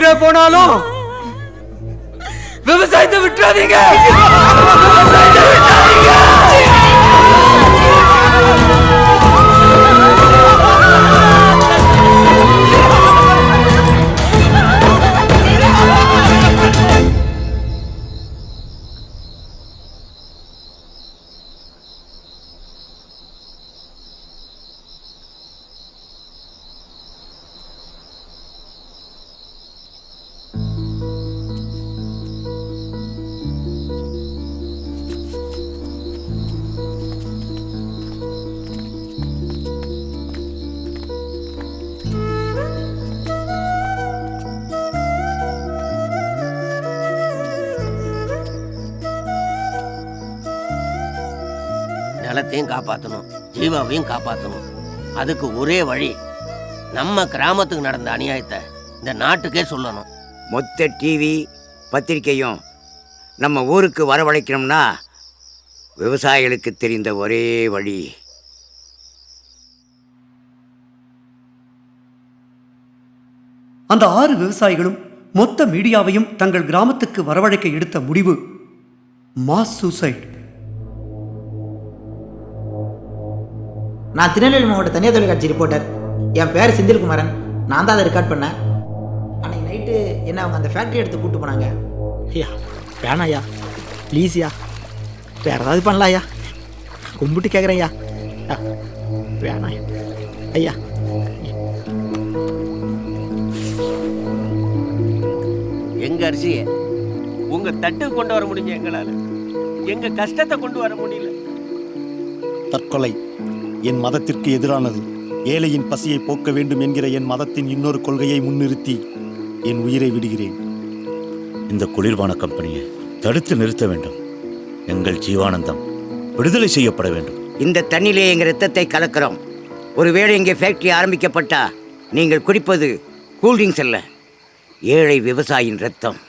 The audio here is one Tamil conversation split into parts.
உயிரே போனாலும் விவசாயத்தை விட்டுறாதீங்க. நிலத்தையும் காப்பாற்றணும், ஜீவாவையும் காப்பாற்றணும். அதுக்கு ஒரே வழி, நம்ம கிராமத்துக்கு நடந்த அநியாயத்தை இந்த நாட்டுக்கே சொல்லணும். மொத்த டிவி பத்திரிக்கையும் நம்ம ஊருக்கு வரவழைக்கணும்னா விவசாயிகளுக்கு தெரிந்த ஒரே வழி. அந்த 6 விவசாயிகளும் மொத்த மீடியாவையும் தங்கள் கிராமத்துக்கு வரவழைக்க எடுத்த முடிவு மாஸ் சூசைட். நான் திருநெல்வேலி மாவட்ட தனியார் தொலைக்காட்சி ரிப்போர்ட்டர். என் பேர் செந்தில்குமாரன். நான் தான் அதை ரெக்கார்ட் பண்ணேன். அன்னைக்கு நைட்டு என்ன அவங்க அந்த ஃபேக்ட்ரி எடுத்து கூப்பிட்டு போனாங்க. ஐயா வேணாம் ஐயா, ப்ளீஸ்யா, வேறு ஏதாவது பண்ணலாம் ஐயா, கும்பிட்டு கேட்குறேன் ஐயா, வேணாம் ஐயா. எங்க அரிசியை உங்க தட்டுக்கு கொண்டு வர முடிஞ்ச எங்களால் எங்க கஷ்டத்தை கொண்டு வர முடியல. தற்கொலை என் மதத்திற்கு எதிரானது. ஏழையின் பசியை போக்க வேண்டும் என்கிற என் மதத்தின் இன்னொரு கொள்கையை முன்னிறுத்தி என் உயிரை விடுகிறேன். இந்த குளிர்பான கம்பெனியை தடுத்து நிறுத்த வேண்டும். எங்கள் ஜீவானந்தம் விடுதலை செய்யப்பட வேண்டும். இந்த தண்ணியிலே எங்கள் ரத்தத்தை கலக்கிறோம். ஒருவேளை இங்கே ஃபேக்டரி ஆரம்பிக்கப்பட்டா நீங்கள் குடிப்பது கூல்ட்ரிங்க்ஸ் அல்ல, ஏழை விவசாயியின் ரத்தம்.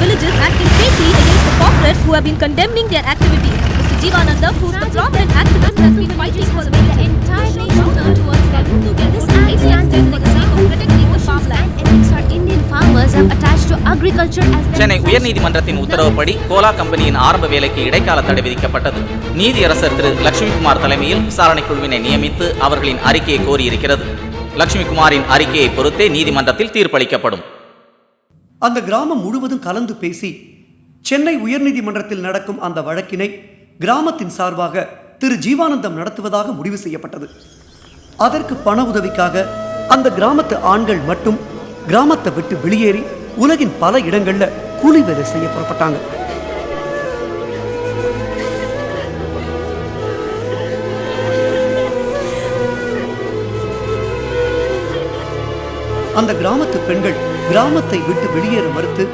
Villages acting safely against the corporates who have been condemning their activities. Mr. Jeevanandam, who is the prominent activist, has been fighting for the entire nation towards Kaluthu get this island for the sake of protecting the farmland. Ethics are Indian farmers are attached to agriculture as their Chennai உயர்நீதிமன்றத்தின் உத்தரவுப்படி கோலா கம்பெனியின் ஆரம்ப வேலைக்கு இடைக்கால தடை விதிக்கப்பட்டது. நீதியரசர் திரு லட்சுமிகுமார் தலைமையில் விசாரணை குழுவினை நியமித்து அவர்களின் அறிக்கையை கோரியிருக்கிறது. லட்சுமிகுமாரின் அறிக்கையை பொறுத்தே நீதிமன்றத்தில் தீர்ப்பளிக்கப்படும். அந்த கிராமம் முழுவதும் கலந்து பேசி சென்னை உயர்நீதிமன்றத்தில் நடக்கும் அந்த வழக்கினை கிராமத்தின் சார்பாக திரு ஜீவானந்தம் நடத்துவதாக முடிவு செய்யப்பட்டது. அதற்கு பண உதவிக்காக அந்த கிராமத்து ஆண்கள் மட்டும் கிராமத்தை விட்டு வெளியேறி உலகின் பல இடங்கள்ல கூலி வேலை செய்ய புறப்பட்டாங்க. அந்த கிராமத்து பெண்கள் கிராமத்தை விட்டு வெளியேற மறுத்து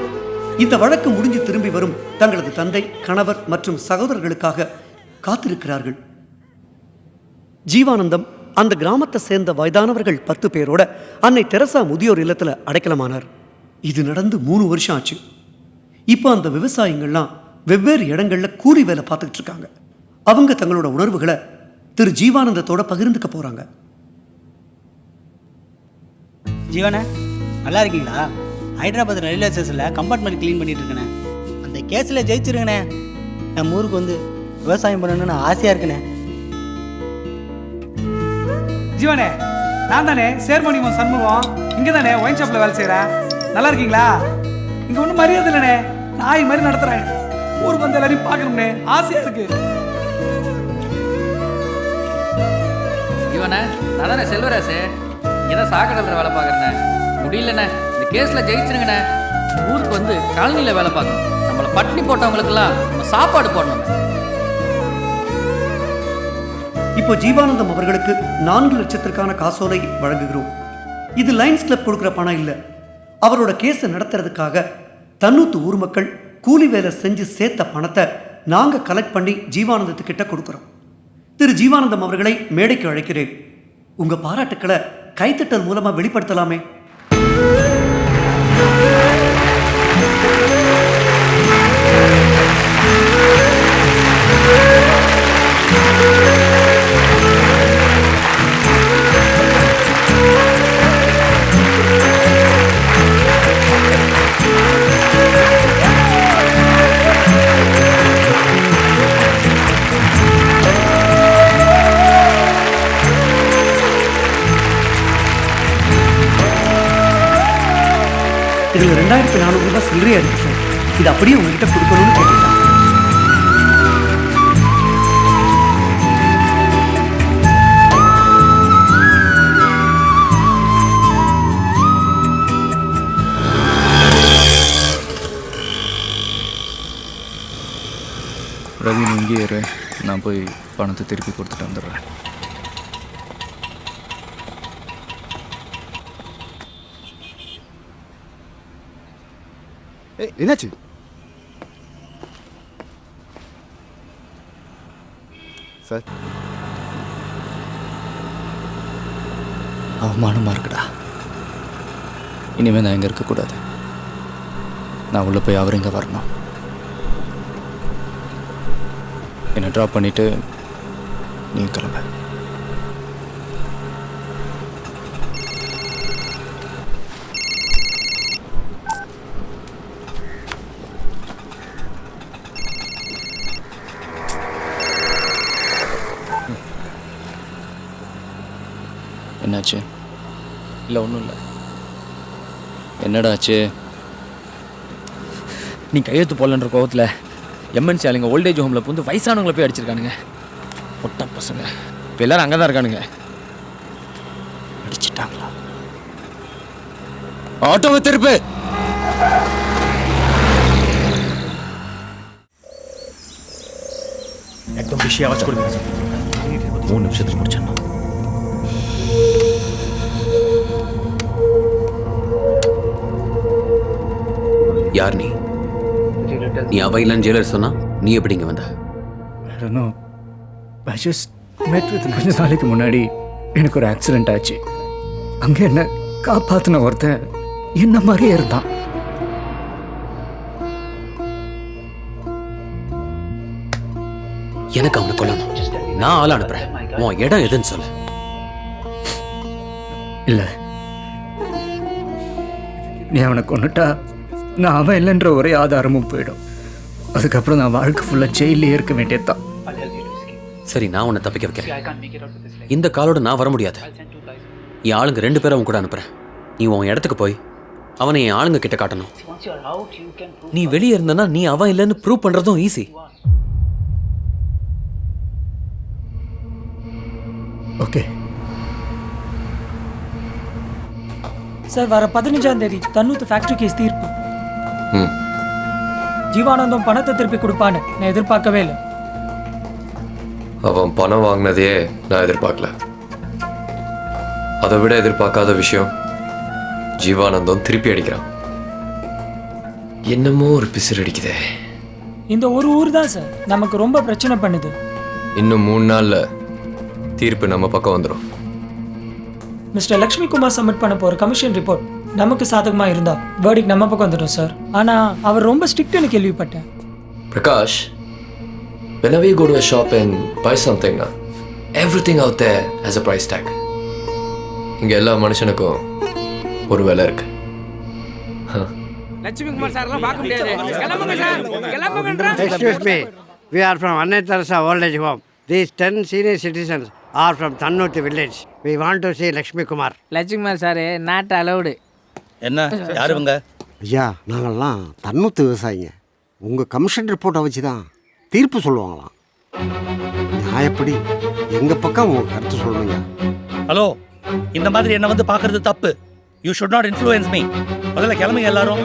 இந்த வழக்கு முடிஞ்சு திரும்பி வரும் தங்களது தந்தை, கணவர் மற்றும் சகோதரர்களுக்காக காத்திருக்கிறார்கள். ஜீவானந்தம் அந்த கிராமத்தை சேர்ந்த வயதானவர்கள் 10 பேரோட அன்னை தெரசா முதியோர் இல்லத்தில் அடைக்கலமானார். இது நடந்து 3 வருஷம் ஆச்சு. இப்போ அந்த விவசாயிகள்லாம் வெவ்வேறு இடங்கள்ல கூலி வேலை பார்த்துக்கிட்டு இருக்காங்க. அவங்க தங்களோட உணர்வுகளை திரு ஜீவானந்தத்தோட பகிர்ந்துக்க போறாங்க. ஜீவன நல்லா இருக்கீங்களா? ஹைதராபாத் ரயில்வே ஸ்டேஷனில் கம்பார்ட்மெண்ட் க்ளீன் பண்ணிட்டு இருக்கேண்ணே. அந்த கேஸில் ஜெயிச்சிருங்கண்ணே. நம்ம ஊருக்கு வந்து விவசாயம் பண்ணணும்னு ஆசையாக இருக்குண்ணே. ஜீவனே, நான் தானே சேர்மணியம் சண்முகம். இங்கே தானே ஒயின் ஷாப்பில் வேலை செய்கிறேன். நல்லா இருக்கீங்களா? இங்கே ஒன்றும் மரியாதை இல்லைண்ணே, நாய் மாதிரி நடத்துகிறேன். ஊருக்கு வந்து எல்லாரையும் பார்க்கணும்னே, ஆசையாக இருக்கு. ஜீவனே, நான் தானே செல்வராசு. இங்கே தான் சாக்கடை வேலை பார்க்குறேண்ணே. முடியலண்ணே, இந்த கேஸில் ஜெயிச்சிருங்கண்ணே. ஊருக்கு வந்து காலனியில் வேலை பார்க்கணும். நம்மளை பட்டினி போட்டவங்களுக்கெல்லாம் நம்ம சாப்பாடு போடணும். இப்போ ஜீவானந்தம் அவர்களுக்கு 4 லட்சத்திற்கான காசோலை வழங்குகிறோம். இது லைன்ஸ் கிளப் கொடுக்குற பணம் இல்லை. அவரோட கேஸை நடத்துறதுக்காக தன்னூத்து ஊர் மக்கள் கூலி வேலை செஞ்சு சேர்த்த பணத்தை நாங்கள் கலெக்ட் பண்ணி ஜீவானந்தத்துக்கிட்ட கொடுக்குறோம். திரு ஜீவானந்தம் அவர்களை மேடைக்கு அழைக்கிறேன். உங்க பாராட்டுக்களை கைத்தட்டல் மூலமா வெளிப்படுத்தலாமே. இதுல 2400 ரூபாய் சில்லறையா இருக்கு சார். இது அப்படியே உங்ககிட்ட கொடுக்கணும்னு கேட்டுட்டான். ரவி, நீ இங்கே இரு, நான் போய் பணத்தை திருப்பி கொடுத்துட்டு வந்துடுறேன். என்னாச்சு? சார், அவமானமா இருக்குடா. இனிமே நான் இங்கே இருக்கக்கூடாது. நான் உள்ள போய் அவர் இங்கே வரணும். என்னை ட்ராப் பண்ணிட்டு நீ கிளம்ப. என்னாச்சு? இல்லை, ஒன்றும் இல்லை. என்னடா ஆச்சு? நீ கையெழுத்து போடலன்ற கோவத்தில் எம்என்சி ஆளுங்க ஓல்டேஜ் ஹோமில் புந்து வயசானவங்களை போய் அடிச்சிருக்கானுங்க. பொட்ட பசங்க இப்போ எல்லாரும் அங்கே தான் இருக்கானுங்க. அடிச்சிட்டாங்களா? ஆட்டோவை திருப்பு. एकदम विषय आवाज கொடுங்க. 3 நிமிஷத்துல முடிச்சேன். யார் நீ? நீ அவ இல்லைன்னு ஜெயிலர் சொன்னா நீ எப்படி இங்க வந்த? கொஞ்ச நாளைக்கு முன்னாடி எனக்கு ஒரு ஆக்சிடென்ட் ஆச்சு. அங்கே என்ன காப்பாற்றின ஒருத்தன் என்ன மாதிரியே இருந்தான். எனக்கு அவனை கொல்லணும். நான் ஆள் அனுப்புறேன். உன் இடம் எதுன்னு சொல்லு. இல்லை, நீ அவனை கொண்டுட்டா நான் அவன் இல்லைன்ற ஒரே ஆதாரமும் போயிடும். அதுக்கப்புறம் நான் வாழ்க்கை ஃபுல்லாக ஜெயிலே இருக்க வேண்டியதுதான். சரி, நான் உன்னை தப்பிக்க வைக்கிறேன். இந்த காலோட நான் வர முடியாது. என் ஆளுங்க 2 பேரை அவன் கூட அனுப்புறேன். நீ உன் இடத்துக்கு போய் அவனை என் ஆளுங்க கிட்ட காட்டணும். நீ வெளியே இருந்தனா நீ அவன் இல்லைன்னு ப்ரூவ் பண்றதும் ஈஸி. ஓகே சார், வர 15ஆம் தேதி தன்னூத்து ஃபேக்டரி கேஸ் தீர்ப்பு. ஜீவானந்தம் பணத்தை திருப்பி கொடுப்பான்னு நான் எதிர்பார்க்கவே இல்லை. அவன் பணம் வாங்கினதே நான் எதிர்பார்க்கல. அதை விட எதிர்பார்க்காத விஷயம், ஜீவானந்தம் திருப்பி அடிக்கிறான். என்னமோ ஒரு பிசிறு அடிக்குதே. இந்த ஒரு ஊர் தான் சார் நமக்கு ரொம்ப பிரச்சனை பண்ணுது. இன்னும் 3 நாள்ல தீர்ப்பு நம்ம பக்கம் வந்துடும். மிஸ்டர் லக்ஷ்மி குமார் சப்மிட் பண்ண போற கமிஷன் ரிப்போர்ட் நமக்கு சாதகமா இருந்தா வேர்டிக் நம்ம பக்கம் வந்துடும் சார். ஆனா அவர் ரொம்ப ஸ்ட்ரிக்ட்னு கேள்விப்பட்டேன். Prakash, whenever you go to a shop and buy something, everything out there has a price tag. இங்க எல்லா மனுஷனுக்கும் ஒரு விலை இருக்கு. லட்சுமி குமார் சார் எல்லாம் பார்க்க முடியாது. கிளம்புங்க sir, கிளம்புங்கன்றா. Excuse me, we are from Anna Teresa Old Age Home. These 10 senior citizens are from Tannuthi village. We want to see Lakshmi Kumar. Lakshmi Kumar sir not allowed. என்ன யார் இவங்க? ஐயா, நாங்கள்லாம் தன்னூத்து விவசாயிங்க. உங்கள் கமிஷன் ரிப்போர்ட்டை வச்சு தான் தீர்ப்பு சொல்லுவாங்களாம். நான் எப்படி எங்கள் பக்கம் உங்கள் கருத்து சொல்லணுங்க. ஹலோ, இந்த மாதிரி என்ன வந்து பார்க்கறது தப்பு. You should not influence me. முதல்ல கிளம்புங்க எல்லாரும்.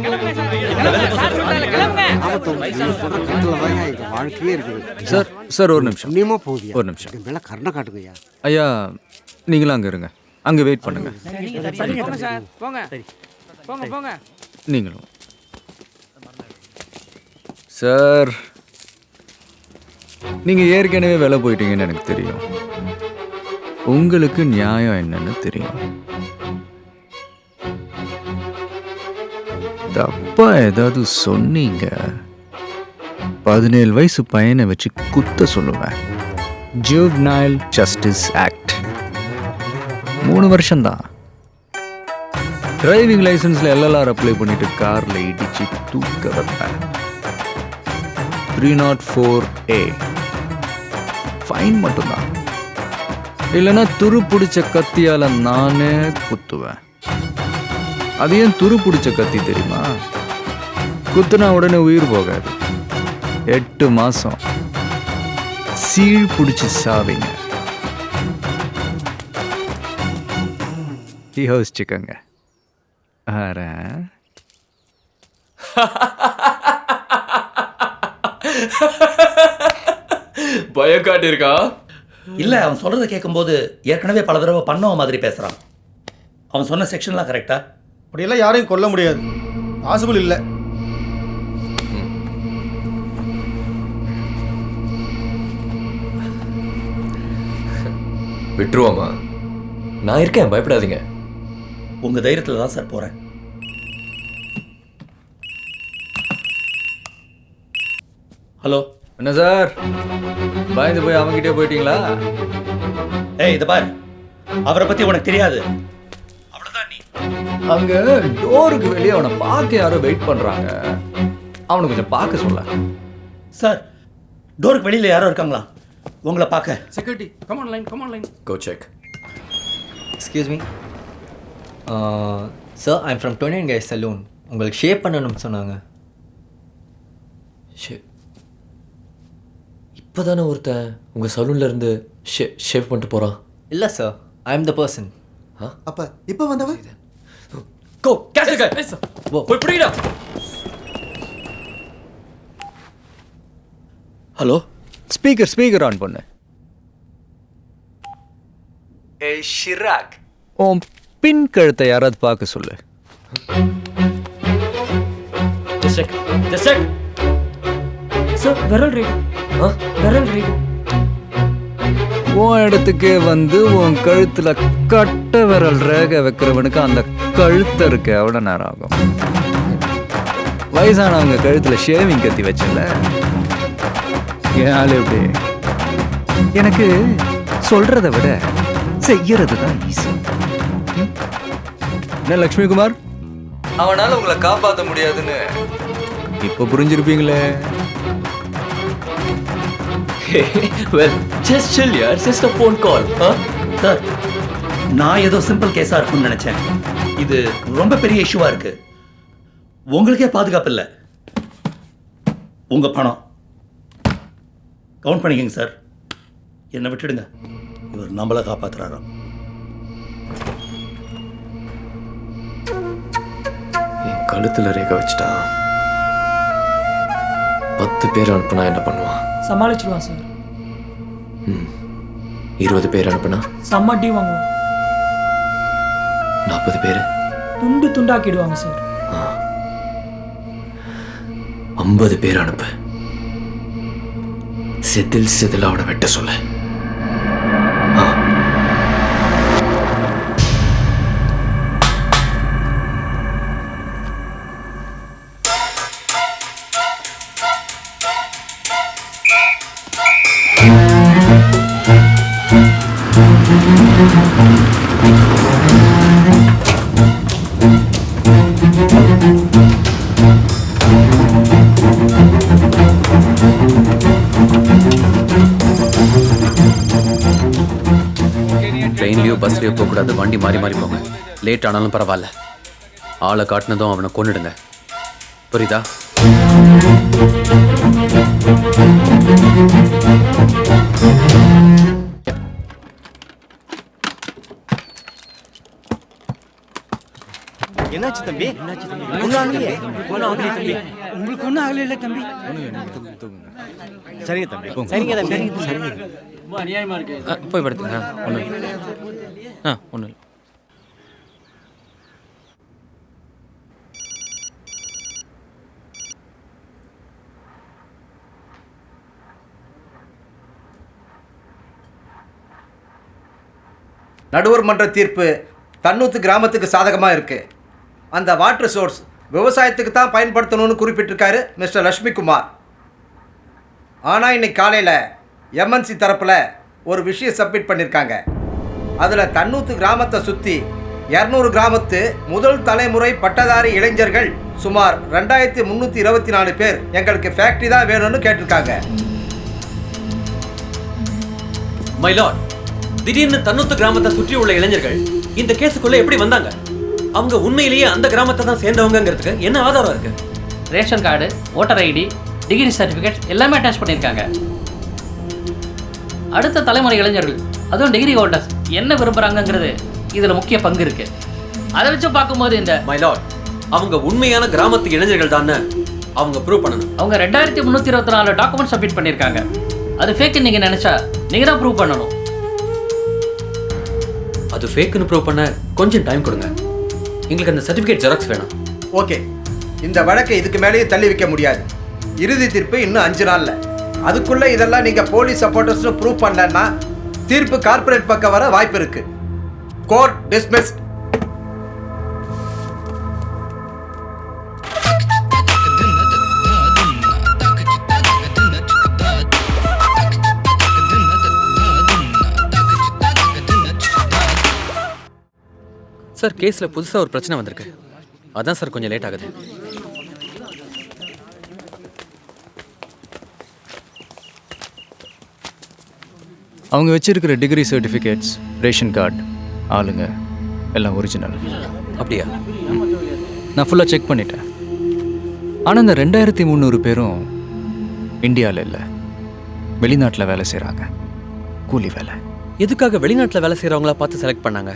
வாழ்க்கையே இருக்குது சார். சார் ஒரு நிமிஷம். நீமா போதியா? ஒரு நிமிஷம். மேலே கருணை காட்டுங்கய்யா. ஐயா, நீங்களும் அங்கே இருங்க. அங்கே வெயிட் பண்ணுங்க. போங்க சார், போங்க போங்க போங்க. நீங்களும் சார். நீங்கள் ஏற்கனவே வேலை போயிட்டீங்கன்னு எனக்கு தெரியும். உங்களுக்கு நியாயம் என்னன்னு தெரியும். தப்பா ஏதாவது சொன்னீங்க, 17 வயசு பையனை வச்சு குத்த சொல்லுவேன். ஜுவனைல் ஜஸ்டிஸ் ஆக்ட் 3 வருஷம்தான். டிரைவிங் லைசன்ஸில் எல்எல்ஆர் அப்ளை பண்ணிட்டு காரில் இடிச்சு தூக்க வைப்பேன். 304A ஃபைன் மட்டும்தான். இல்லைன்னா துரு பிடிச்ச கத்தியால் நானே குத்துவேன். அது ஏன் துரு பிடிச்ச கத்தி தெரியுமா? குத்துனா உடனே உயிர் போகாது. 8 மாசம் சீழ் பிடிச்சி சாவிங்க. யோசிச்சுக்கங்க. பயம் காட்டியிருக்கா? இல்லை, அவன் சொல்கிறத கேட்கும்போது ஏற்கனவே பல தடவை பண்ணவ மாதிரி பேசுகிறான். அவன் சொன்ன செக்ஷன்லாம் கரெக்டா? அப்படியெல்லாம் யாரையும் கொல்ல முடியாது. பாசிபிள் இல்லை. விட்டுருவோமா? நான் இருக்கேன், பயப்படாதீங்க. உங்கள் தைரியத்தில் தான் சார் போகிறேன். ஹலோ. என்ன சார், பயந்து போய் அவங்ககிட்டே போயிட்டீங்களா? ஏய், இதை பார், அவரை பற்றி உனக்கு தெரியாது. அங்க டோருக்கு வெளியே அவனை பார்க்க யாரோ வெயிட் பண்றாங்க. அவனை கொஞ்சம் பார்க்க சொல்ல. சார், டோருக்கு வெளியில் யாரோ இருக்காங்களா உங்களை பார்க்க? Security, come on line, come on line. Go check. Excuse me sir, I'm from 29 Guys saloon. உங்களுக்கு ஷேப் பண்ணணும்னு சொன்னாங்க. இப்போ தானே ஒருத்தன் உங்கள் சலூன்லேருந்து ஷேவ் பண்ணிட்டு போகிறான். இல்லை sir, I am the person. அப்போ இப்போ வந்தவன் Go, catch the guy. Yes, sir. போய் பிடிடா. ஹலோ, ஸ்பீக்கர் ஆன் பண்ணு. ஏய் ஷிராக், உன் பின் கழுத்தை யாராவது பார்க்க சொல்லு. Just check. சார், விரல் ரேகை. விரல் ரேகை. உன் இடத்துக்கே வந்து உன் கழுத்துல கட்ட விரல் ரேகை வைக்கிறவனுக்கு அந்த கழுத்து இருக்க எவ்வளோ நேரம் ஆகும்? வயசானவங்க கழுத்துல ஷேவிங் கத்தி வச்சல. என் ஆளு எப்படி? எனக்கு சொல்றதை விட செய்யறது தான் ஈஸி. என்ன லக்ஷ்மிகுமார், அவனால உங்களை காப்பாற்ற முடியாதுன்னு இப்போ புரிஞ்சிருப்பீங்களே. Well, just chill, yaar. Just a phone call. Sir, நான் ஏதோ சிம்பிள் கேஸாக இருக்கும்னு நினச்சேன். இது ரொம்ப பெரிய இஷ்யூவாக இருக்கு. உங்களுக்கே பாதுகாப்பு இல்லை. உங்கள் பணம் கவுண்ட் பண்ணிக்கங்க சார். என்னை விட்டுடுங்க. இவர் நம்மளை காப்பாற்றுறாராம். என் கழுத்தில் ரேகை வச்சுட்டா 10 பேர் அனுப்புனா என்ன பண்ணுவான்? சமாளிச்சிடுவான் சார். 20 பேர் அனுப்புனா செம்ம அடி வாங்குவோம். 40 பேர் துண்டு துண்டாக்கிடுவாங்க சார். 50 பேர் அனுப்பு. செதில் அவனை வெட்ட சொல்ல. ட்ரெயின்லையோ பஸ்லையோ போகக்கூடாது. வண்டி மாறி மாறி போங்க. லேட் ஆனாலும் பரவாயில்ல. ஆளை காட்டினதும் அவனை கொன்னுடுங்க. புரியுதா? என்னாச்சு தம்பி? உங்களுக்கு ஒன்றும் ஆகல இல்லை தம்பி. சரிங்க தம்பி. சரிங்க தம்பி. ரொம்ப அநியாயமா இருக்கு. போய் படுத்துங்க. ஒன்றும் இல்லை. நடுவர் மன்ற தீர்ப்பு தன்னூத்து கிராமத்துக்கு சாதகமாக இருக்குது. அந்த வாட்டர் சோர்ஸ் விவசாயத்துக்கு தான் பயன்படுத்தணும்னு குறிப்பிட்டிருக்காரு மிஸ்டர் லட்சுமிகுமார். ஆனால் இன்னைக்கு காலையில் எம்என்சி தரப்பில் ஒரு விஷயம் சப்மிட் பண்ணியிருக்காங்க. அதில் தன்னூத்து கிராமத்தை சுற்றி 200 கிராமத்து முதல் தலைமுறை பட்டதாரி இளைஞர்கள் சுமார் 2324 பேர் எங்களுக்கு ஃபேக்ட்ரி தான் வேணும்னு கேட்டிருக்காங்க. மை லார்ட், திடீர்னு தன்னூத்து கிராமத்தை சுற்றி உள்ள இளைஞர்கள் இந்த கேஸுக்குள்ள எப்படி வந்தாங்க? அவங்க உண்மையிலேயே அந்த கிராமத்தை தான் சேர்ந்தவங்கிறதுக்கு என்ன ஆதாரம் இருக்கு? Ration card, voter ID, degree certificate எல்லாமே அட்டாச் பண்ணியிருக்காங்க. அடுத்த தலைமுறை இளைஞர்கள், அதுவும் டிகிரி ஹோல்டர்ஸ் என்ன விரும்புகிறாங்கங்கிறது இதில் முக்கிய பங்கு இருக்கு. அதை வச்சு பார்க்கும்போது இந்த மை லார்ட், அவங்க உண்மையான கிராமத்து இளைஞர்கள் தான் அவங்க ப்ரூவ் பண்ணணும். அவங்க 2324 டாக்குமெண்ட் சப்மிட் பண்ணியிருக்காங்க. அது ஃபேக்குன்னு நீங்கள் நினச்சா நீங்கள் தான் ப்ரூவ் பண்ணணும். அது ஃபேக்குன்னு ப்ரூவ் பண்ண கொஞ்சம் டைம் கொடுங்க. எங்களுக்கு அந்த சர்டிஃபிகேட் ஜெராக்ஸ் வேணும். ஓகே, இந்த வழக்கை இதுக்கு மேலேயே தள்ளி வைக்க முடியாது. இறுதி தீர்ப்பு இன்னும் 5 நாளில். அதுக்குள்ளே இதெல்லாம் நீங்கள் போலீஸ் சப்போர்ட்டர்ஸ்னு ப்ரூவ் பண்ணலன்னா தீர்ப்பு கார்ப்பரேட் பக்கம் வர வாய்ப்பு இருக்கு. Court dismissed. சார், கேஸில் புதுசாக ஒரு பிரச்சனை வந்திருக்கு. அதான் சார் கொஞ்சம் லேட் ஆகுது. அவங்க வச்சிருக்கிற டிகிரி சர்டிஃபிகேட்ஸ், ரேஷன் கார்டு, ஆளுங்க எல்லாம் ஒரிஜினல். அப்படியா? நான் ஃபுல்லாக செக் பண்ணிட்டேன். ஆனால் இந்த 2300 பேரும் இந்தியாவில் இல்லை, வெளிநாட்டில் வேலை செய்கிறாங்க. கூலி வேலை. எதுக்காக வெளிநாட்டில் வேலை செய்கிறவங்களா பார்த்து செலக்ட் பண்ணாங்க?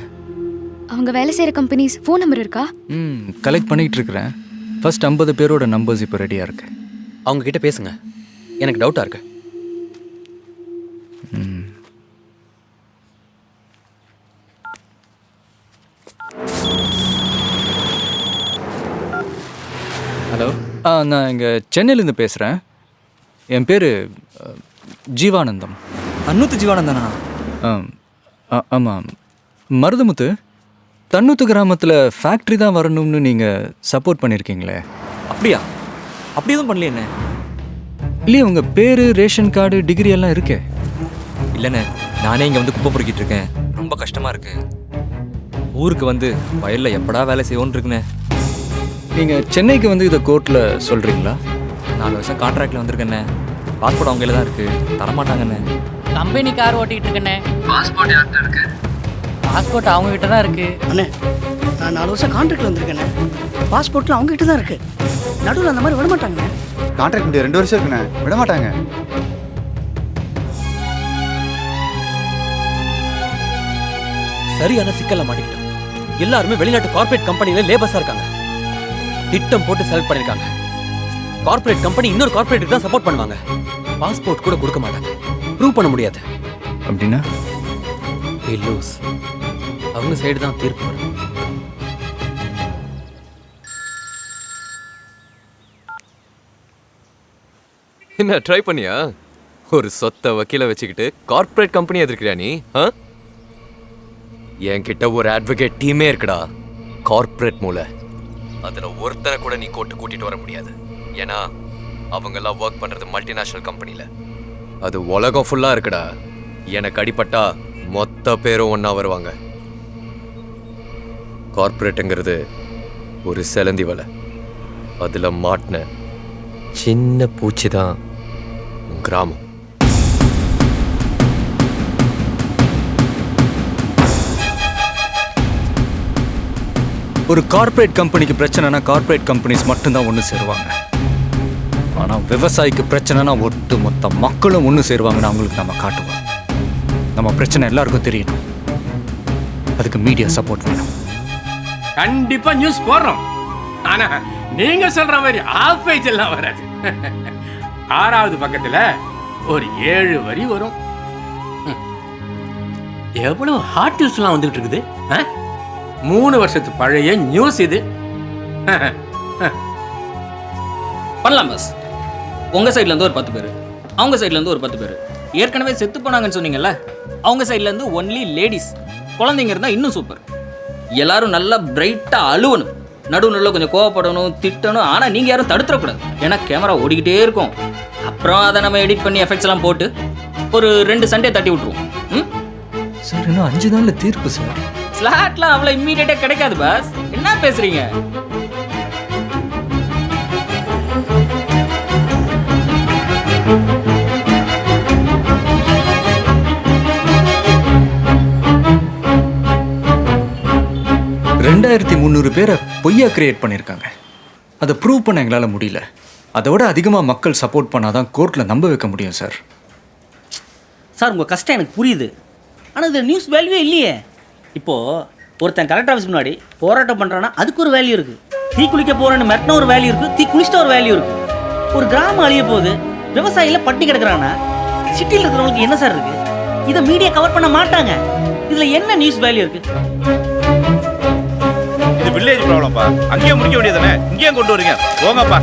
அவங்க வேலை செய்கிற கம்பெனிஸ் ஃபோன் நம்பர் இருக்கா? கலெக்ட் பண்ணிகிட்டு இருக்கிறேன். ஃபர்ஸ்ட் 50 பேரோட நம்பர்ஸ் இப்போ ரெடியாக இருக்கு. அவங்க கிட்ட பேசுங்க, எனக்கு டவுட்டாக இருக்கு. ஹலோ, நான் இங்கே சென்னையிலேருந்து பேசுகிறேன். என் பேர் ஜீவானந்தம். அன்னூத்து ஜீவானந்தனா? ஆமாம். மருதமுத்து, தன்னூத்து கிராமத்தில் ஃபேக்ட்ரி தான் வரணும்னு நீங்கள் சப்போர்ட் பண்ணியிருக்கீங்களே. அப்படியா? அப்படி எதுவும் பண்ணலையே என்ன? இல்லையே, உங்கள் பேர், ரேஷன் கார்டு, டிகிரி எல்லாம் இருக்கே. இல்லைண்ணே, நானே இங்கே வந்து குப்பை பொறுக்கிட்டு இருக்கேன். ரொம்ப கஷ்டமாக இருக்கு. ஊருக்கு வந்து வயலில் எப்படா வேலை செய்வோன்னு இருக்குண்ணே. நீங்கள் சென்னைக்கு வந்து இதை கோர்ட்டில் சொல்கிறீங்களா? 4 வருஷம் கான்ட்ராக்டில் வந்திருக்கேண்ணே. பாஸ்போர்ட் அவங்கள தான் இருக்குது, தரமாட்டாங்கண்ணே. கம்பெனி கார் ஓட்டிகிட்டு இருக்கேண்ணே. பாஸ்போர்ட் யார்கிட்ட இருக்கு? பாஸ்போர்ட் அவங்க கிட்ட தான் இருக்கு. அண்ணே, நான் 4 வருஷம் கான்ட்ராக்டில் வந்திருக்கேண்ணே. பாஸ்போர்ட்லாம் அவங்க கிட்ட தான் இருக்கு. நடுவில் அந்த மாதிரி விட மாட்டாங்கண்ணே. கான்ட்ராக்ட் முடிய 2 வருஷம் இருக்குண்ணே, விட மாட்டாங்க. சரியான சிக்கல்ல மாட்டிக்கிட்டோம். எல்லாருமே வெளிநாட்டு கார்ப்பரேட் கம்பெனில லேபர்ஸா இருக்காங்க. திட்டம் போட்டு செலக்ட் பண்ணிருக்காங்க. கார்ப்பரேட் கம்பெனி இன்னொரு கார்ப்பரேட்டுக்கு தான் சப்போர்ட் பண்ணுவாங்க. பாஸ்போர்ட் கூட கொடுக்க மாட்டாங்க. ப்ரூவ் பண்ண முடியாது. அப்படின்னா லூஸ். அவங்க சைடு தான் தீர்ப்பு வரும். என்ன ட்ரை பண்ணியா? ஒரு சொத்த வக்கீல வச்சுக்கிட்டு கார்ப்பரேட் கம்பெனி எதிர்க்கிறியா நீ? என்கிட்ட ஒரு அட்வொகேட் டீமே இருக்குடா. கார்ப்பரேட் மூளை. அதுல ஒருத்தனை கூட நீ கோர்ட்டு கூட்டிட்டு வர முடியாது. ஏன்னா அவங்கெல்லாம் ஒர்க் பண்றது மல்டிநேஷனல் கம்பெனில. அது உலகம் ஃபுல்லா இருக்குடா. எனக்கு அடிபட்டா மொத்த பேரும் ஒன்னா வருவாங்க. கார்ப்பரேட்டுங்கிறது ஒரு செலந்தி வலை. அதுல மாட்டின சின்ன பூச்சி தான் கிராமம். ஒரு கார்ப்பரேட் கம்பெனிக்கு பிரச்சனைனா கார்ப்பரேட் கம்பெனிஸ் மட்டும்தான் ஒன்று சேருவாங்க. ஆனால் விவசாயிக்கு பிரச்சனைனா ஒட்டு மொத்த மக்களும் ஒன்று சேருவாங்கன்னு அவங்களுக்கு நம்ம காட்டுவோம். நம்ம பிரச்சனை எல்லாருக்கும் தெரியணும். அதுக்கு மீடியா சப்போர்ட் வேணும். கண்டிப்பா நியூஸ் போடுறோம். ஆனா நீங்க சொல்ற மாதிரி ஆஃப் பேஜ் எல்லாம் வராது. 6வது பக்கத்துல ஒரு 7 வரி வரும். எவ்வளவு ஹாட் நியூஸ் எல்லாம் வந்துட்டு இருக்குது. 3 வருஷத்து பழைய நியூஸ் இது. பண்ணலாம் பஸ். உங்க சைட்ல இருந்து ஒரு 10 பேர், அவங்க சைட்ல இருந்து ஒரு 10 பேர். ஏற்கனவே செத்து போனாங்கன்னு சொன்னீங்கல்ல, அவங்க சைட்ல இருந்து ஒன்லி லேடிஸ். குழந்தைங்க இருந்தால் இன்னும் சூப்பர். எல்லாரும் நல்லா பிரைட்டாக அழுவணும், நடுவில் கொஞ்சம் கோவப்படணும், திட்டணும். ஆனால் நீங்கள் யாரும் தடுத்துடக்கூடாது. ஏன்னா கேமரா ஓடிக்கிட்டே இருக்கும். அப்புறம் அதை நம்ம எடிட் பண்ணி எஃபெக்ட்ஸ் எல்லாம் போட்டு ஒரு 2 சண்டே தட்டி விட்ருவோம். சார் இன்னும் 5 நாளில் தீர்ப்பு சார். ஸ்லாட்லாம் அவ்வளோ இம்மீடியட்டாக கிடைக்காது பாஸ். என்ன பேசுறீங்க? $2300 பேரை பொய்யா கிரியேட் பண்ணியிருக்காங்க. அதை ப்ரூவ் பண்ண எங்களால் முடியல. அதை விட அதிகமாக மக்கள் சப்போர்ட் பண்ணாதான் கோர்ட்டில் நம்ப வைக்க முடியும் சார். சார் உங்கள் கஷ்டம் எனக்கு புரியுது. ஆனால் இது நியூஸ் வேல்யூவே இல்லையே. இப்போது ஒருத்தன் கலெக்டர் ஆஃபீஸ் முன்னாடி போராட்டம் பண்ணுறான்னா அதுக்கு ஒரு வேல்யூ இருக்குது. தீ குளிக்க போகிறேன்னு மிரட்டின ஒரு வேல்யூ இருக்குது, தீ குளிச்சிட்ட ஒரு வேல்யூ இருக்குது. ஒரு கிராமம் அழிய போகுது, விவசாயியில் பட்டினி கிடக்குறாங்கன்னா சிட்டியில் இருக்கிறவங்களுக்கு என்ன சார் இருக்குது? இதை மீடியா கவர் பண்ண மாட்டாங்க. இதில் என்ன நியூஸ் வேல்யூ இருக்குது? இது வில்லேஜ் ப்ராப்ளம்ப்பா. அங்கேயே முடிக்க வேண்டியதானே, இங்கேயே கொண்டு வரீங்க. போங்கப்பா.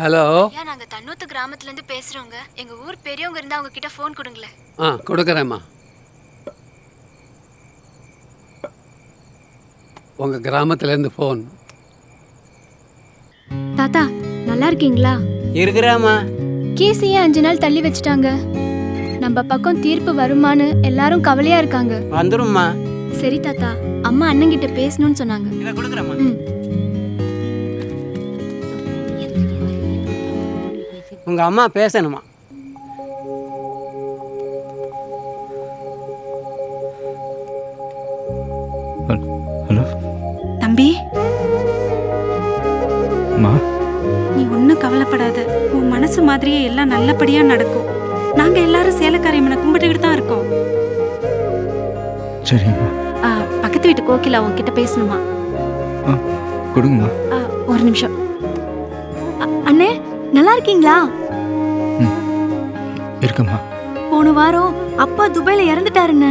ஹலோ, நாங்க தன்னூத்து கிராமத்துல இருந்து பேசுறோங்க. எங்க ஊர் பெரியவங்க இருந்தா அவங்க கிட்ட ஃபோன் கொடுங்களேன். கொடுக்குறேம்மா. உங்க கிராமத்துல இருந்து ஃபோன். தாத்தா நல்லா இருக்கீங்களா? இருக்கிறாமா. கேஸையே 5 நாள் தள்ளி வச்சுட்டாங்க. நம்ம பக்கம் தீர்ப்பு வருமானு எல்லாரும் கவலையா இருக்காங்க. வந்துரும்மா. சரி தாத்தா, அம்மா அண்ணன் கிட்ட பேசணும்னு சொன்னாங்க. இதை கொடுக்குறேம்மா. உங்க அம்மா பேசணுமா? ஹலோ தம்பி, அம்மா. நீ ஒன்றும் கவலைப்படாத. உன் மனசு மாதிரியே எல்லாம் நல்லபடியா நடக்கும். நாங்க எல்லாரும் சேலக்காரியம்மனை கும்பிட்டுக்கிட்டு தான் இருக்கோம். சரிம்மா. பக்கத்து வீட்டு கோகிலா உன்கிட்ட பேசணுமா? கொடுங்கம்மா. ஒரு நிமிஷம். அண்ணே நல்லா இருக்கீங்களா? இருக்கம்மா. போன வாரம் அப்பா துபாயில இறந்துட்டாருன்னு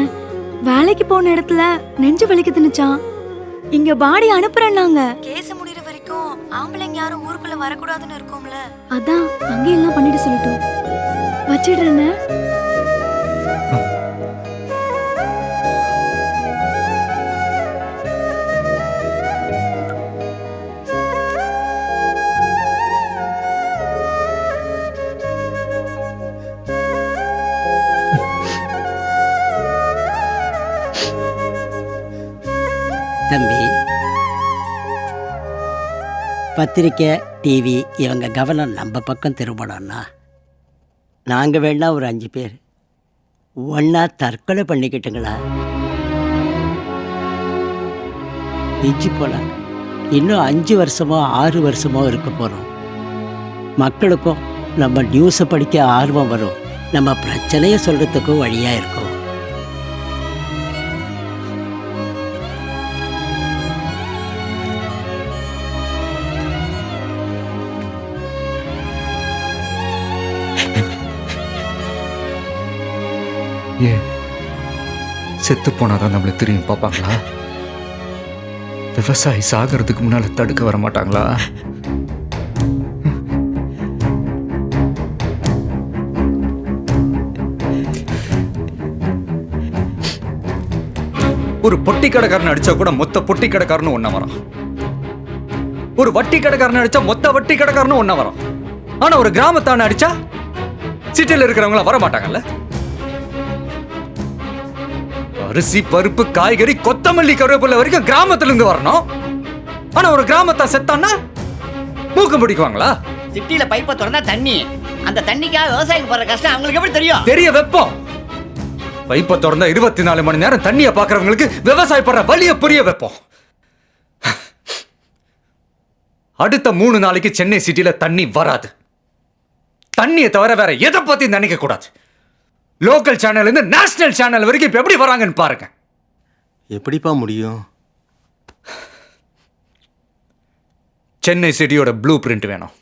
வேலைக்கு போன இடத்துல நெஞ்சு வலிக்குதுன்னுச்சான். இங்க பாடி அனுப்புறேன்னாங்க. கேஸ் முடிகிற வரைக்கும் ஆம்பளைங்க யாரும் ஊருக்குள்ள வரக்கூடாதுன்னு இருக்கும்ல, அதான் அங்க எல்லாம் பண்ணிட்டு சொல்லட்டும். வச்சிடுறேன்னு. தம்பி, பத்திரிக்கை டிவி இவங்க கவனம் நம்ம பக்கம் திரும்பணும்னா நாங்கள் வேணா ஒரு 5 பேர் ஒன்றா தற்கொலை பண்ணிக்கிட்டுங்களா? இஞ்சி போல இன்னும் 5 வருஷமோ 6 வருஷமோ இருக்க போகிறோம். மக்களுக்கும் நம்ம நியூஸை படிக்க ஆர்வம் வரும். நம்ம பிரச்சனையை சொல்கிறதுக்கும் வழியாக இருக்கும். செத்து போனாதான் நம்மளை திரும்பி பார்ப்பாங்களா? விவசாயி சாகிறதுக்கு முன்னால தடுக்க வர மாட்டாங்களா? ஒரு பொட்டி கடைக்காரன் அடிச்சா கூட மொத்த பொட்டி கடைக்காரனும் ஒண்ணா வரான். ஒரு வட்டி கடைக்காரன் அடிச்சா மொத்த வட்டி கடைக்காரனும் ஒண்ணா வரான். ஆனா ஒரு கிராமத்தான அடிச்சா சிட்டியில் இருக்கிறவங்கள வர மாட்டாங்கல்ல? அரிசி பருப்பு காய்கறி கொத்தமல்லி கருவேப்பிலை வரைக்கும் கிராமத்துல இருந்து வரணும். ஆனா ஒரு கிராமத்தை செத்தான்னா மூக்கம் பிடிக்குவாங்களா? சிட்டியில பைப்பை திறந்தா தண்ணி, அந்த தண்ணிக்காக விவசாயிக்கு படுற கஷ்டம் அவங்களுக்கு எப்படி தெரியும்? தெரிய வைப்போம். பைப்பை திறந்தா 24 மணி நேரம் தண்ணியை பாக்குறவங்களுக்கு விவசாய படுற வலிய புரிய வைப்போம். அடுத்த 3 நாளைக்கு சென்னை சிட்டில தண்ணி வராது. தண்ணியை தவிர வேற எதை பத்தி நினைக்க கூடாது. லோக்கல் சேனல் இருந்து நேஷனல் சேனல் வரைக்கும் இப்ப எப்படி வராங்கன்னு பாருங்க. எப்படிப்பா முடியும்? சென்னை சிட்டியோட ப்ளூ பிரிண்ட் வேணும்.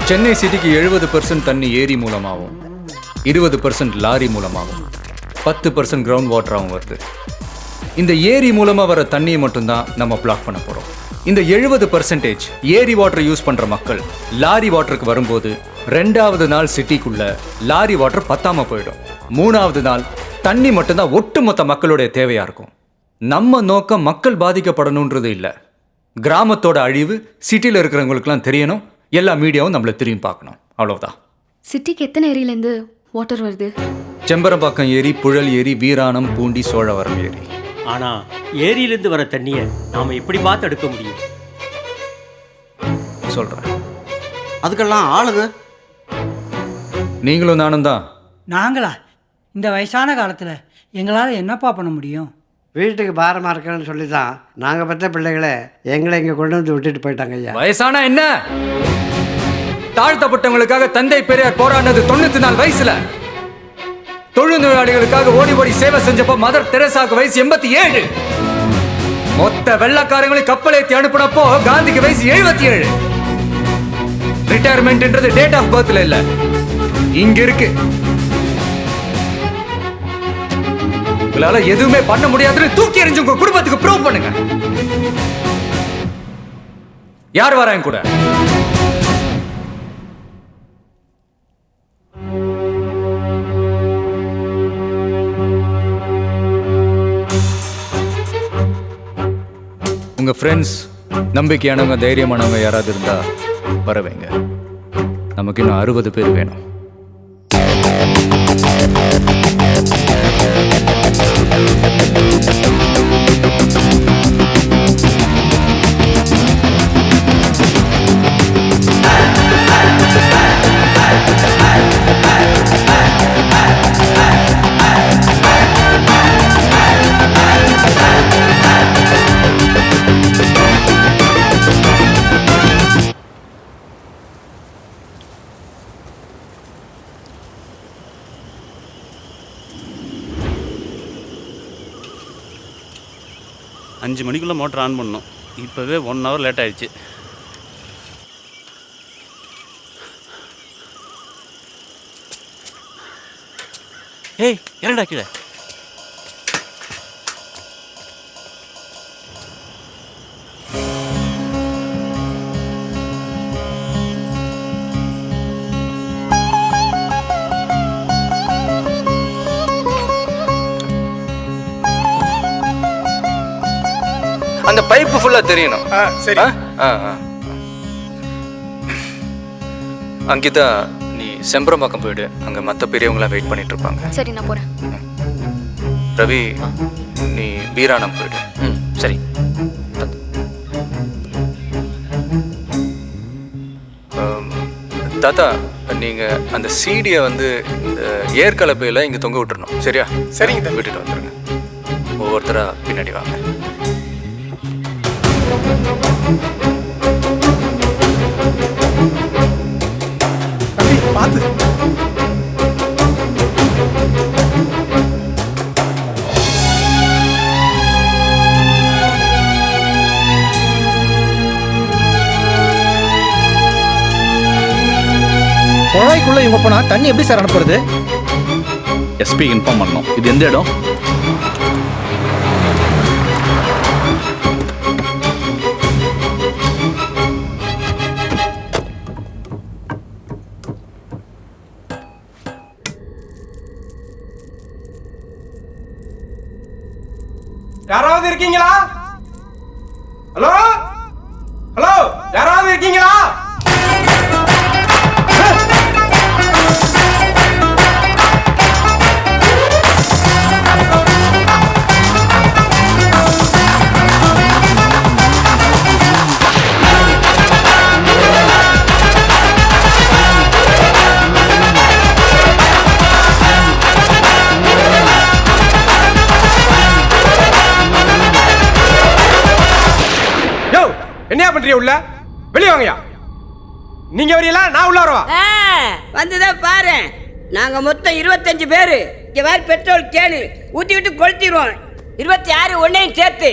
சென்னை சிட்டிக்கு 70% தண்ணி ஏரி மூலமாகவும் 20% லாரி மூலமாகவும் 10% கிரவுண்ட் வாட்டராகவும் வருது. இந்த ஏரி மூலமாக வர தண்ணியை மட்டும்தான் நம்ம பிளாக் பண்ண போகிறோம். இந்த 70% ஏரி வாட்டர் யூஸ் பண்ணுற மக்கள் லாரி வாட்டருக்கு வரும்போது 2வது நாள் சிட்டிக்குள்ள லாரி வாட்டர் பத்தாமல் போயிடும். 3வது நாள் தண்ணி மட்டும்தான் ஒட்டுமொத்த மக்களுடைய தேவையாக இருக்கும். நம்ம நோக்கம் மக்கள் பாதிக்கப்படணுன்றது இல்லை. கிராமத்தோட அழிவு சிட்டியில் இருக்கிறவங்களுக்குலாம் தெரியணும். எல்லா மீடியாவும் நம்மளை திரும்பி பார்க்கணும். அவ்வளோதான். சிட்டிக்கு எத்தனை ஏரியிலேருந்து வாட்டர் வருது? செம்பரம்பாக்கம் ஏரி, புழல் ஏரி, வீராணம், பூண்டி, சோழவரம் ஏரி. ஆனால் ஏரியிலேருந்து வர தண்ணியை நாம் எப்படி பார்த்து எடுக்க முடியும்? சொல்கிறேன். அதுக்கெல்லாம் ஆளுங்க நீங்களும் நானும் தான். நாங்களா? இந்த வயசான காலத்தில் எங்களால் என்னப்பா பண்ண முடியும்? வீட்டுக்கு பாரமாக இருக்கணும்னு சொல்லி தான் நாங்கள் பெற்ற பிள்ளைகளை எங்களை இங்கே கொண்டு வந்து விட்டுட்டு போயிட்டாங்க ஐயா. வயசான என்ன? தாழ்த்தப்பட்டவங்களுக்காக தந்தை பெரியார் போராடினது 94 வயசுல. தொழுநோயாளிகளுக்காக ஓடி ஓடி சேவை செஞ்சப்போ மதர் தெரேசாக்கு வயசு 87. மொத்த வெள்ளக்காரங்களையும் கப்பல் ஏற்றி அனுப்பினப்போ காந்திக்கு வயசு 77. ரிட்டையர்மெண்ட்ன்றது டேட் ஆஃப் பர்த்ல இல்ல, இங்க இருக்கு. உங்களால எதுவுமே பண்ண முடியாதுன்னு தூக்கி எறிஞ்சு உங்க குடும்பத்துக்கு ப்ரூவ் பண்ணுங்க. யார் வரா என் கூட? உங்க ஃப்ரெண்ட்ஸ், நம்பிக்கையானவங்க, தைரியமானவங்க யாராவது இருந்தா வர வைங்க. நமக்கு இன்னும் 60 பேர் வேணும். அஞ்சு மணிக்குள்ளே மோட்டர் ஆன் பண்ணணும். இப்போவே 1 hour லேட் ஆயிடுச்சு. ஏய், இறண்டா கீழே. அந்த பைப்பு ஃபுல்லா தெரியணும். சரி. அங்கிதா, நீ செம்பரம்பாக்கம் போயிடு. அங்க மத்த பெரியவங்களாம் வெயிட் பண்ணிட்டு இருப்பாங்க. சரி, நான் போறேன். ரவி, நீ வீராணம் போயிடு. சரி. தாத்தா, நீங்க அந்த சீடியை வந்து ஏற்கலப்பையில இங்க தொங்க விட்டுறணும். சரியா? சரிங்க. விட்டுட்டு வந்துருங்க. ஒவ்வொருத்தரா பின்னாடி வாங்க. பார்த்து குழாய்க்குள்ள இவங்க போனா தண்ணி எப்படி சார் அனுப்புறது? எஸ்பி இன்ஃபார்ம் பண்ணணும். இது எந்த இடம்? யாராவது இருக்கீங்களா? ஹலோ ஹலோ, யாராவது இருக்கீங்களா? என்ன பண்றீங்க உள்ள? வெளிய வாங்கயா. நீங்க வரீங்களா? நான் உள்ள வரவா? வந்துதான் பாரு. நாங்க மொத்தம் 25 பேரு. இங்க வேற பெட்ரோல் கேனு ஊத்தி விட்டு கொளுத்திடுவோம். 26 ஒன்னையும் சேர்த்து.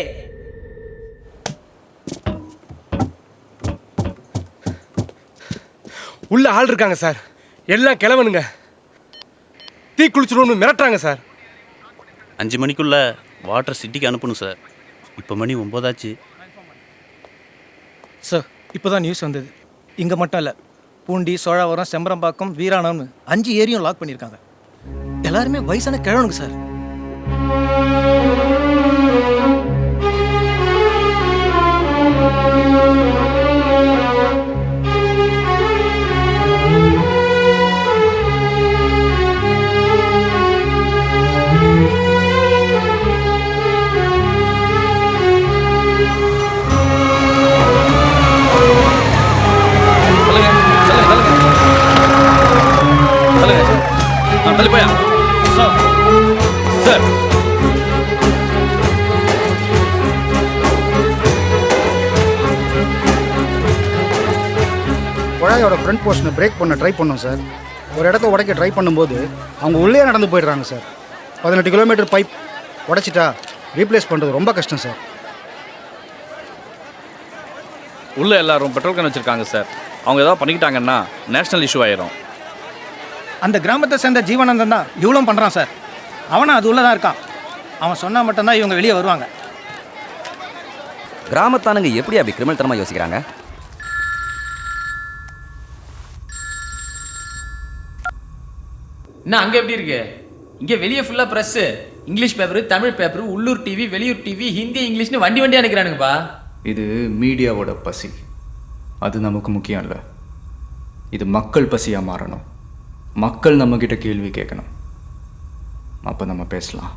உள்ள ஆள் இருக்காங்க சார். எல்லாம் கிளவனுங்க. தீ குளிச்சிடுவோம்னு மிரட்டுறாங்க சார். 5 மணிக்குள்ள வாட்டர் சிட்டிக்கு அனுப்பணும் சார். இப்போ மணி 9 ஆச்சு. சார் இப்போ தான் நியூஸ் வந்தது. இங்கே மட்டும் இல்லை, பூண்டி, சோழாவரம், செம்பரம்பாக்கம், வீராணம்னு 5 ஏரியும் லாக் பண்ணியிருக்காங்க. எல்லாருமே வயசான கிழவனுங்க சார். குழாயோட ஃப்ரண்ட் போர்ஷனை பிரேக் பண்ண ட்ரை பண்ணோம் சார். ஒரு இடத்த உடைக்க ட்ரை பண்ணும்போது அவங்க உள்ளே நடந்து போயிடுறாங்க சார். 18 கிலோமீட்டர் பைப் உடைச்சிட்டா ரீப்ளேஸ் பண்ணுறது ரொம்ப கஷ்டம் சார். உள்ளே எல்லாரும் பெட்ரோல் கேன் வச்சுருக்காங்க சார். அவங்க ஏதாவது பண்ணிக்கிட்டாங்கன்னா நேஷ்னல் இஷ்யூ ஆயிரும். அந்த கிராமத்தை சேர்ந்த ஜீவானந்தன் தான் இவ்வளோ பண்ணுறான் சார். அவனும் அது உள்ளே தான் இருக்கான். அவன் சொன்னால் மட்டும்தான் இவங்க வெளியே வருவாங்க. கிராமத்தானுங்க எப்படி அப்படி கிரிமினல் தனமாக யோசிக்கிறாங்க? என்ன அங்கே எப்படி இருக்கு? இங்கே வெளியே ஃபுல்லாக press, English paper, Tamil paper, உள்ளூர் டிவி, வெளியூர் டிவி, ஹிந்தி, இங்கிலீஷ்னு வண்டி வண்டியாக நினைக்கிறானுங்கப்பா. இது மீடியாவோட பசி. அது நமக்கு முக்கியம் இல்லை. இது மக்கள் பசியாக மாறணும். மக்கள் நம்மக்கிட்ட கேள்வி கேட்கணும். அப்போ நம்ம பேசலாம்.